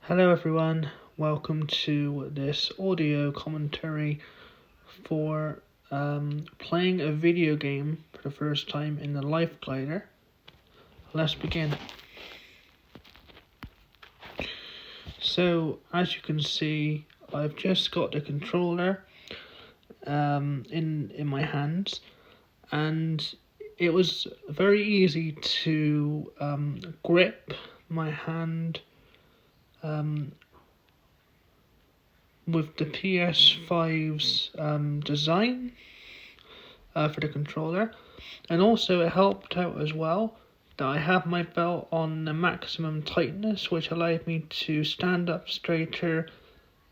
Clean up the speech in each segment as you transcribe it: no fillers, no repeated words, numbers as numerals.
Hello everyone, welcome to this audio commentary for playing a video game for the first time in the Life Glider. Let's begin. So, as you can see, I've just got the controller in my hands, and it was very easy to grip my hand with the PS5's design for the controller, and also it helped out as well that I have my belt on the maximum tightness, which allowed me to stand up straighter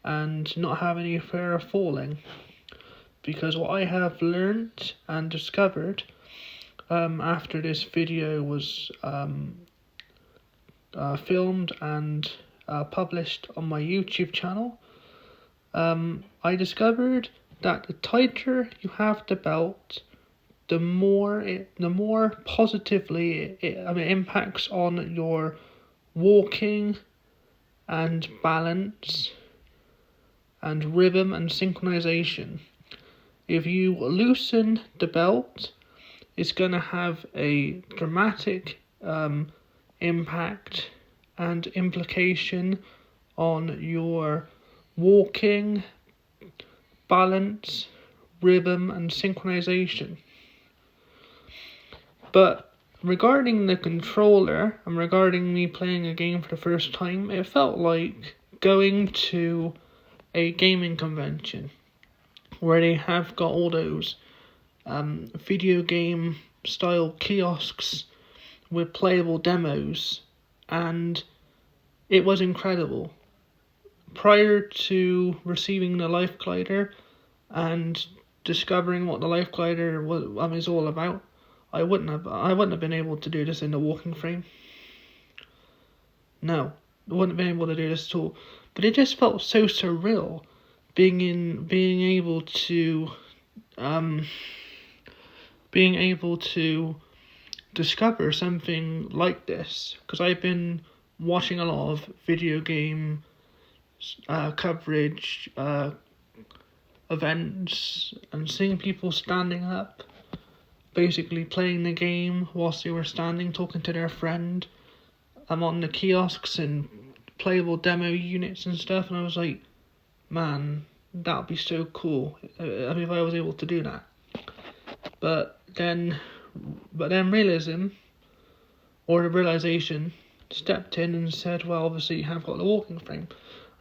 and not have any fear of falling. Because what I have learnt and discovered after this video was filmed and published on my YouTube channel, I discovered that the tighter you have the belt, the more positively it impacts on your walking and balance and rhythm and synchronization. If you loosen the belt, it's going to have a dramatic impact and implication on your walking, balance, rhythm, and synchronization. But regarding the controller, and regarding me playing a game for the first time, it felt like going to a gaming convention where they have got all those video game style kiosks with playable demos, and it was incredible. Prior to receiving the Life Glider and discovering what the Life Glider is all about, I wouldn't have been able to do this in the walking frame. No, I wouldn't have been able to do this at all. But it just felt so surreal being able to discover something like this, because I've been watching a lot of video game coverage, events, and seeing people standing up, basically playing the game whilst they were standing, talking to their friend. I'm on the kiosks and playable demo units and stuff, and I was like, man, that would be so cool if I was able to do that. But then realism, or the realization, stepped in and said, well, obviously you have got the walking frame.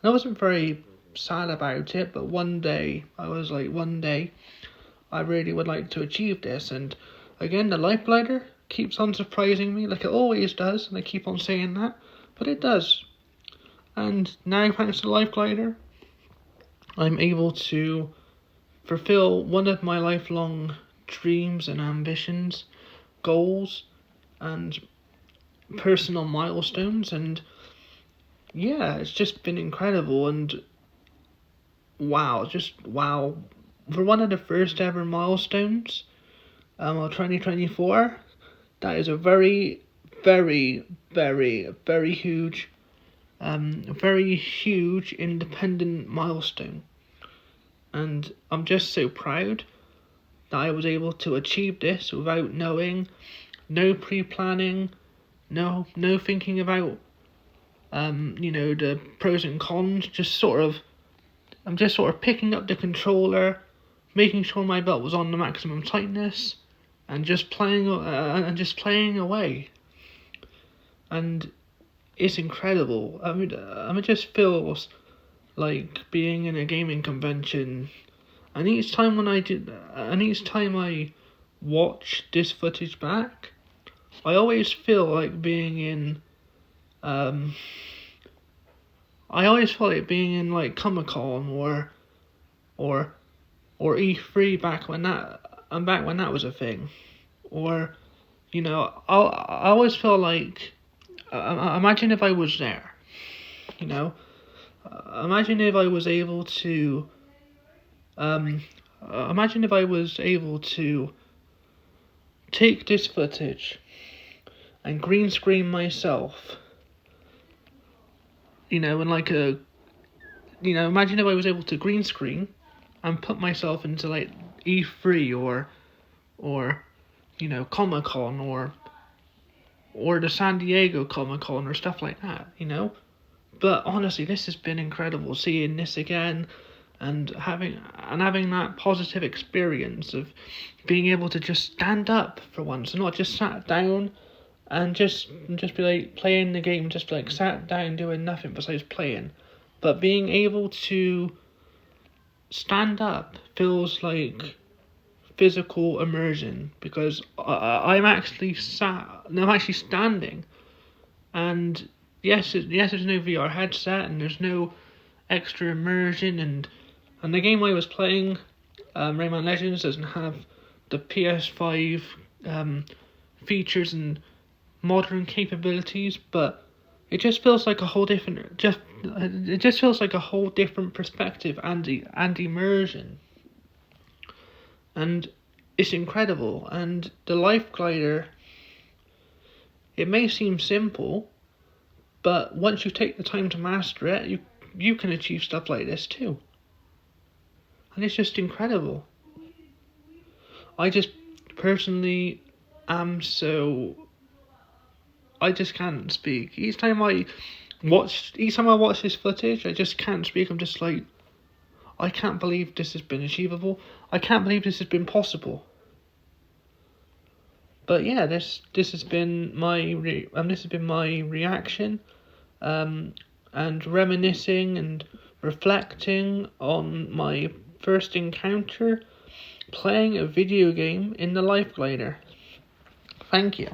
And I wasn't very sad about it, but one day I was like, I really would like to achieve this. And again, the Life Glider keeps on surprising me, like it always does, and I keep on saying that, but it does. And now, thanks to the Life Glider, I'm able to fulfill one of my lifelong dreams and ambitions, goals, and personal milestones. And yeah, it's just been incredible. And wow, for one of the first ever milestones of 2024, that is a very, very, very, very huge independent milestone. And I'm just so proud that I was able to achieve this without knowing, no pre-planning, no thinking about the pros and cons. I'm just sort of picking up the controller, making sure my belt was on the maximum tightness, and just playing away. And it's incredible. It just feels like being in a gaming convention. And each time I watch this footage back, I always feel like being in like Comic-Con or E3 back when that was a thing. Or I always feel like imagine if I was there. Imagine if I was able to take this footage and green screen myself in like a, imagine if I was able to green screen and put myself into like E3 or Comic Con or the San Diego Comic Con or stuff like that. But honestly, this has been incredible seeing this again and having that positive experience of being able to just stand up for once and not just sat down and just be like playing the game, just be like sat down doing nothing besides playing. But being able to stand up feels like physical immersion because I'm actually I'm actually standing, and yes, there's no VR headset and there's no extra immersion, and the game I was playing, Rayman Legends, doesn't have the PS5 features and modern capabilities, but it just feels like a whole different it just feels like a whole different perspective and immersion, and it's incredible. And the life glider, it may seem simple, but once you take the time to master it, you can achieve stuff like this too, and it's just incredible. I just personally am so. I just can't speak. Each time I watch this footage, I just can't speak. I'm just like, I can't believe this has been achievable. I can't believe this has been possible. But yeah, this has been my reaction, and reminiscing and reflecting on my first encounter playing a video game in the Life Glider. Thank you.